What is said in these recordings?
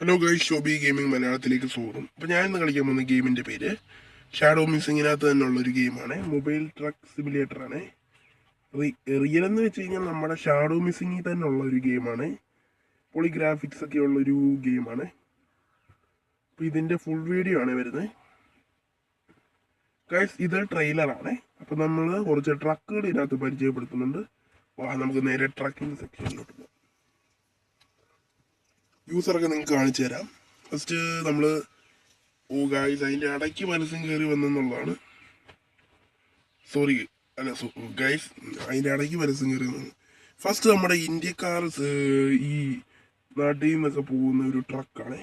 Hello guys, Shobi gaming മലയാളത്തിലേക്ക് സ്വാഗതം. അപ്പോൾ ഞാൻ ഇന്ന് കളിക്കാൻ പോകുന്ന ഗെയിമിൻ്റെ പേര് ഷാഡോ മിസ്സിങ്ങിനകത്ത് തന്നെയുള്ള ഒരു ഗെയിമാണ്. മൊബൈൽ ട്രക്ക് സിമുലേറ്റർ ആണ്. റിയൽ എന്ന് വെച്ച് കഴിഞ്ഞാൽ നമ്മുടെ ഷാഡോ മിസ്സിങ്ങിൽ തന്നെ ഉള്ള ഒരു ഗെയിമാണ്. പൊളി ഗ്രാഫിക്സ് ഒക്കെ ഉള്ളൊരു ഗെയിമാണ്. അപ്പോൾ ഇതിൻ്റെ ഫുൾ വീഡിയോ ആണ് വരുന്നത്. ഗൈസ്, ഇത് ട്രെയിലറാണ്. അപ്പോൾ നമ്മൾ കുറച്ച് ട്രക്കുകൾ ഇതിനകത്ത് പരിചയപ്പെടുത്തുന്നുണ്ട്. നമുക്ക് നേരെ ട്രക്കിംഗ് സെക്ഷനിലോട്ട് പോകാം. യൂസറൊക്കെ നിങ്ങൾക്ക് കാണിച്ചു തരാം. ഫസ്റ്റ് നമ്മൾ ഗായ്സ് അതിൻ്റെ ഇടയ്ക്ക് പരസ്യം കയറി വന്നെന്നുള്ളതാണ്. സോറി അല്ല ഗൈസ്, അതിൻ്റെ ഇടയ്ക്ക് പരസ്യം കയറി വന്നു. ഫസ്റ്റ് നമ്മുടെ ഇന്ത്യക്കാർ ഈ നാട്ടിൽ നിന്നൊക്കെ പോകുന്ന ഒരു ട്രക്കാണ്.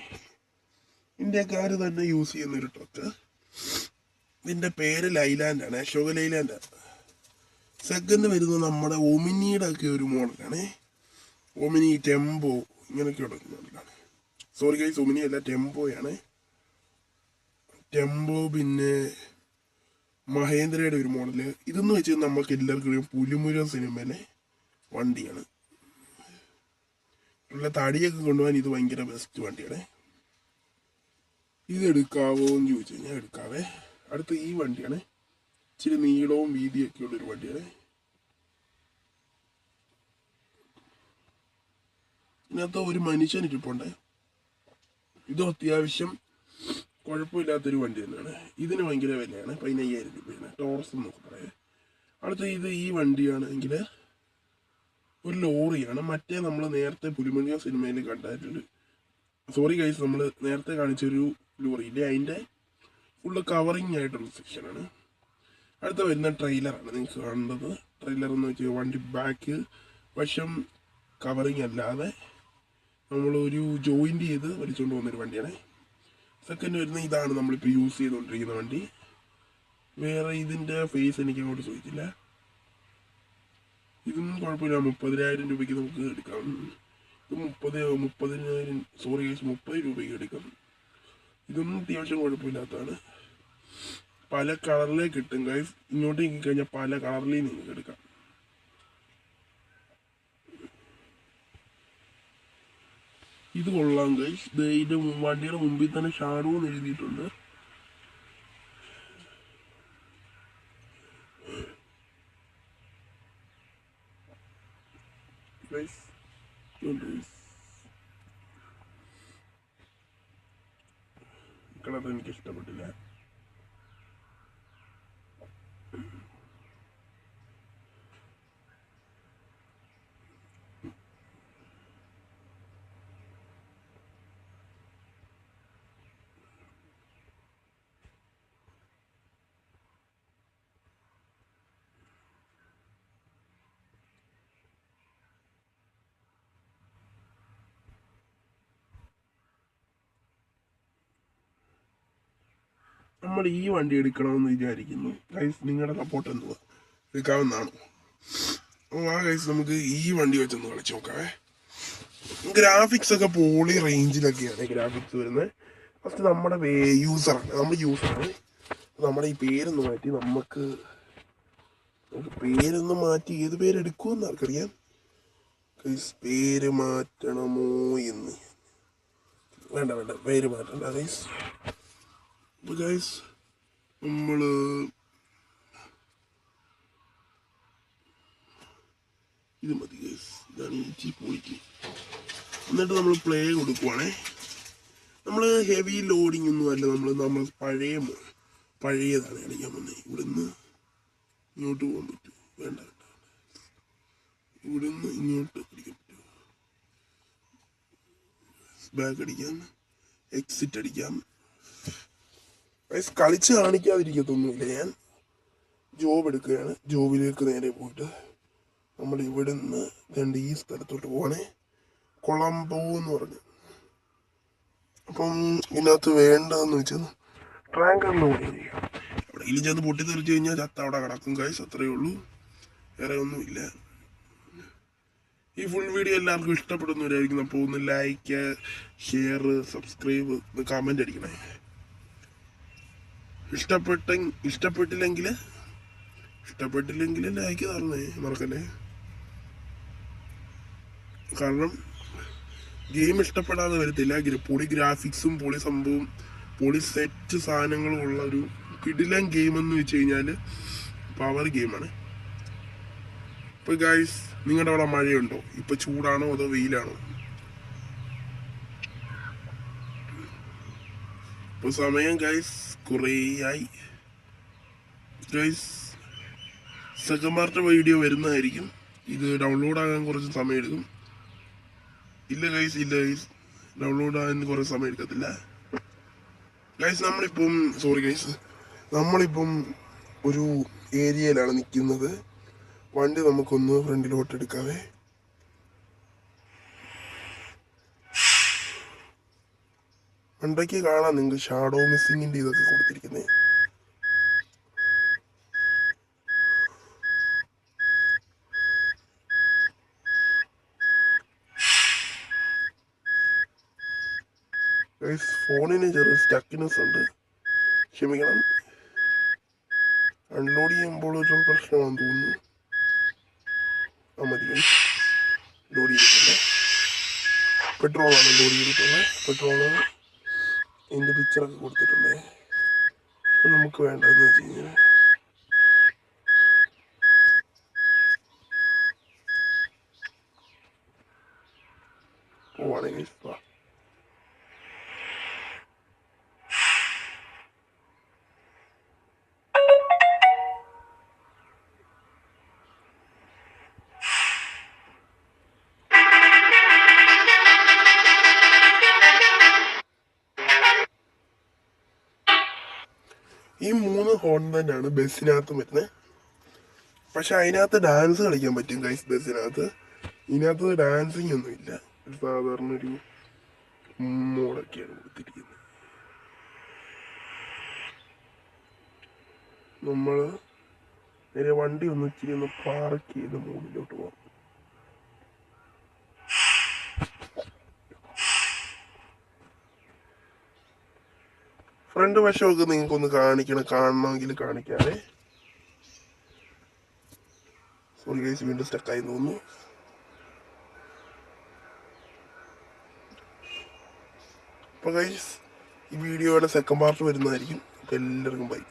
ഇന്ത്യക്കാർ തന്നെ യൂസ് ചെയ്യുന്ന ഒരു ട്രക്ക്. ഇതിൻ്റെ പേര് ലൈലാൻഡാണ്, അശോക ലൈലാൻഡാണ്. സെക്കൻഡ് വരുന്നത് നമ്മുടെ ഒമിനിയുടെ ഒക്കെ ഒരു മോഡലാണ്. ഒമിനി ടെമ്പോ ഇങ്ങനെയൊക്കെയുള്ള ഒരു മോഡലാണ്. സോറി ഗൈസ്, ഒമിനി അല്ല, ടെമ്പോയാണ്. ടെമ്പോ പിന്നെ മഹേന്ദ്രയുടെ ഒരു മോഡല്. ഇതെന്ന് വെച്ച് നമുക്ക് എല്ലാവർക്കും പുലിമുരുകൻ സിനിമയിലെ വണ്ടിയാണ്. ഉള്ള തടിയൊക്കെ കൊണ്ടുപോകാൻ ഇത് ഭയങ്കര ബെസ്റ്റ് വണ്ടിയാണ്. ഇതെടുക്കാവോ എന്ന് ചോദിച്ചു കഴിഞ്ഞാൽ എടുക്കാവേ. അടുത്ത ഈ വണ്ടിയാണ്. ഇച്ചിരി നീളവും വീതിയൊക്കെ ഉള്ളൊരു വണ്ടിയാണ്. ഇതിനകത്ത് ഒരു മനുഷ്യൻ ഇരിപ്പുണ്ട്. ഇതും അത്യാവശ്യം കുഴപ്പമില്ലാത്തൊരു വണ്ടി തന്നെയാണ്. ഇതിന് ഭയങ്കര വിലയാണ്, 15,000 രൂപയാണ്. ടോറസ് എന്നൊക്കെ പറയാം. അടുത്ത ഈ വണ്ടിയാണെങ്കിൽ ഒരു ലോറിയാണ്. മറ്റേ നമ്മൾ നേരത്തെ പുലിമുരുകൻ സിനിമയിൽ കണ്ടായിട്ടുണ്ട്. സോറി ഗൈസ്, നമ്മൾ നേരത്തെ കാണിച്ചൊരു ലോറിയില്ലേ, അതിൻ്റെ ഫുള്ള് കവറിങ് ആയിട്ടുള്ള സെക്ഷനാണ്. അടുത്ത വരുന്ന ട്രെയിലറാണ് നിങ്ങൾക്ക് കാണുന്നത്. ട്രെയിലർ എന്ന് വെച്ചാൽ വണ്ടി ബാക്ക് വശം കവറിങ് അല്ലാതെ നമ്മളൊരു ജോയിൻ്റ് ചെയ്ത് വലിച്ചുകൊണ്ട് പോകുന്നൊരു വണ്ടിയാണ്. സെക്കൻഡ് വരുന്ന ഇതാണ് നമ്മളിപ്പോൾ യൂസ് ചെയ്തുകൊണ്ടിരിക്കുന്ന വണ്ടി. വേറെ ഇതിൻ്റെ ഫേസ് എനിക്ക് അങ്ങോട്ട് ചോദിച്ചില്ല. ഇതും കുഴപ്പമില്ല, 30,000 രൂപയ്ക്ക് നമുക്ക് എടുക്കാം. ഇത് 30,000 സോറി ഗൈസ്, 30 രൂപയ്ക്ക് എടുക്കാം. ഇതൊന്നും അത്യാവശ്യം കുഴപ്പമില്ലാത്തതാണ്. പല കളറിലേക്ക് കിട്ടും ഗൈസ്. ഇങ്ങോട്ട് കഴിഞ്ഞാൽ പല കളറിലേയും നിങ്ങൾക്ക് എടുക്കാം. ഇത് കൊള്ളാം ഗൈസ്. ഇതിൻ്റെ വണ്ടിയുടെ മുമ്പിൽ തന്നെ ഷാഡോ എന്ന് എഴുതിയിട്ടുണ്ട്. കളർ എനിക്ക് ഇഷ്ടപ്പെട്ടില്ല. നമ്മൾ ഈ വണ്ടി എടുക്കണമെന്ന് വിചാരിക്കുന്നു ഗൈസ്. നിങ്ങളുടെ സപ്പോർട്ട് എന്തുവാ? എടുക്കാവുന്നതാണോ? ആ ഗൈസ്, നമുക്ക് ഈ വണ്ടി വെച്ചൊന്ന് കളിച്ച് നോക്കാവേ. ഗ്രാഫിക്സ് ഒക്കെ പോളി റേഞ്ചിലൊക്കെയാണ് ഗ്രാഫിക്സ് വരുന്നത്. ഫസ്റ്റ് നമ്മുടെ യൂസറാണ്. നമ്മുടെ ഈ പേരൊന്ന് മാറ്റി നമുക്ക് പേരൊന്ന് മാറ്റി ഏത് പേരെടുക്കുമെന്ന് ആർക്കറിയാം. ഗൈസ്, പേര് മാറ്റണമോ എന്ന്? വേണ്ട, പേര് മാറ്റണ്ട ഗൈസ്. അപ്പോൾ ഗൈസ്, നമ്മൾ ഇത് മതി ഗൈസ്. ഇതാണ് ഈ പോയിക്ക്. എന്നിട്ട് നമ്മൾ പ്ലേ കൊടുക്കുവാണേ. നമ്മൾ ഹെവി ലോഡിങ് ഒന്നും അല്ല, നമ്മൾ പഴയതാണ് കളിക്കാൻ വന്നത്. ഇവിടുന്ന് ഇങ്ങോട്ട് പോകാൻ പറ്റും. വേണ്ട, ഇവിടുന്ന് ഇങ്ങോട്ട് അടിക്കാൻ പറ്റും. ബാക്ക് അടിക്കാം, എക്സിറ്റ് അടിക്കാം. കളിച്ച് കാണിക്കാതിരിക്കത്തൊന്നുമില്ല. ഞാൻ ജോബ് എടുക്കുകയാണ്. ജോബിലേക്ക് നേരെ പോയിട്ട് നമ്മൾ ഇവിടുന്ന് ഈ സ്ഥലത്തോട്ട് പോവാണേ. കൊളംബോ എന്ന് പറഞ്ഞു. അപ്പം ഇതിനകത്ത് വേണ്ടതെന്ന് വെച്ചാൽ ട്രാങ്കറിന് പോയി എവിടെയെങ്കിലും ചെന്ന് പൊട്ടിത്തെറിച്ച് കഴിഞ്ഞാൽ ചത്ത അവിടെ കിടക്കും ഗൈസ്. അത്രയേ ഉള്ളൂ, വേറെ ഒന്നുമില്ല. ഈ ഫുൾ വീഡിയോ എല്ലാവർക്കും ഇഷ്ടപ്പെടുന്നവരായിരിക്കും. അപ്പോൾ ഒന്ന് ലൈക്ക്, ഷെയർ, സബ്സ്ക്രൈബ്, കമൻ്റ് അടിക്കണേ. ഇഷ്ടപ്പെട്ടില്ലെങ്കിൽ ലൈക്ക് തരണേ, മറക്കല്ലേ. കാരണം ഗെയിം ഇഷ്ടപ്പെടാതെ വരത്തില്ല. പൊളി ഗ്രാഫിക്സും പൊളി സംഭവം പൊളി സെറ്റ് സാധനങ്ങളും ഉള്ള ഒരു കിടിലൻ ഗെയിം എന്ന് വെച്ച് കഴിഞ്ഞാൽ പവർ ഗെയിമാണ്. ഇപ്പൊ ഗൈസ്, നിങ്ങളുടെ അവിടെ മഴയുണ്ടോ? ഇപ്പൊ ചൂടാണോ അതോ വെയിലാണോ? ഇപ്പൊ സമയം ഗൈസ് കുറേയായി. ഗൈസ്, സെക്കൻഡ് പാർട്ട് വീഡിയോ വരുന്നതായിരിക്കും. ഇത് ഡൗൺലോഡ് ആകാൻ കുറച്ച് സമയം എടുക്കും. ഇല്ല ഗൈസ്, ഡൗൺലോഡ് ആകാൻ കുറച്ച് സമയം എടുക്കത്തില്ല ഗൈസ്. നമ്മളിപ്പം ഒരു ഏരിയയിലാണ് നിൽക്കുന്നത്. വണ്ടി നമുക്കൊന്ന് ഫ്രണ്ടിലോട്ട് എടുക്കാവേ. വണ്ടിക്ക് കാണാം നിങ്ങൾക്ക് ഷാഡോ മിസ്സിങ്ങിന്റെ ഇതൊക്കെ കൊടുത്തിരിക്കുന്നത്. ഫോണിന് ചെറിയ സ്റ്റക്കിനെസ് ഉണ്ട്, ക്ഷമിക്കണം. അൺലോഡ് ചെയ്യുമ്പോൾ ഒരു പ്രശ്നമാണെന്ന് തോന്നുന്നു. മതി, ലോഡ് ചെയ്തിട്ടുണ്ട്. പെട്രോളാണ് ലോഡ് ചെയ്തിട്ടുള്ളത്. പെട്രോള് ഇതിൻ്റെ പിക്ചറൊക്കെ കൊടുത്തിട്ടുണ്ട്. നമുക്ക് വേണ്ടതെന്ന് വെച്ച് കഴിഞ്ഞാൽ പോവാണെങ്കിൽ ഈ 3 ഹോൺ തന്നെയാണ് ബസ്സിനകത്ത് വരുന്നത്. പക്ഷെ അതിനകത്ത് ഡാൻസ് കളിക്കാൻ പറ്റും ഗൈസ്. ബസ്സിനകത്ത് ഇതിനകത്ത് ഡാൻസിങ് ഒന്നും ഇല്ല. സാധാരണ ഒരു മോഡൊക്കെയാണ് കൊടുത്തിരിക്കുന്നത്. നമ്മൾ നേരെ വണ്ടി ഒന്ന് ഇച്ചിരി ഒന്ന് പാർക്ക് ചെയ്ത് മുകളിലോട്ട് പോകാം. ഫ്രണ്ട് വശമൊക്കെ നിങ്ങൾക്കൊന്ന് കാണണമെങ്കിൽ കാണിക്കാതെ. സോറി ഗൈസ്, വീണ്ടും സ്റ്റക്കായി തോന്നുന്നു. അപ്പോൾ ഗൈസ്, ഈ വീഡിയോയുടെ സെക്കൻഡ് പാർട്ട് വരുന്നതായിരിക്കും. അപ്പോൾ എല്ലാവർക്കും ബൈ.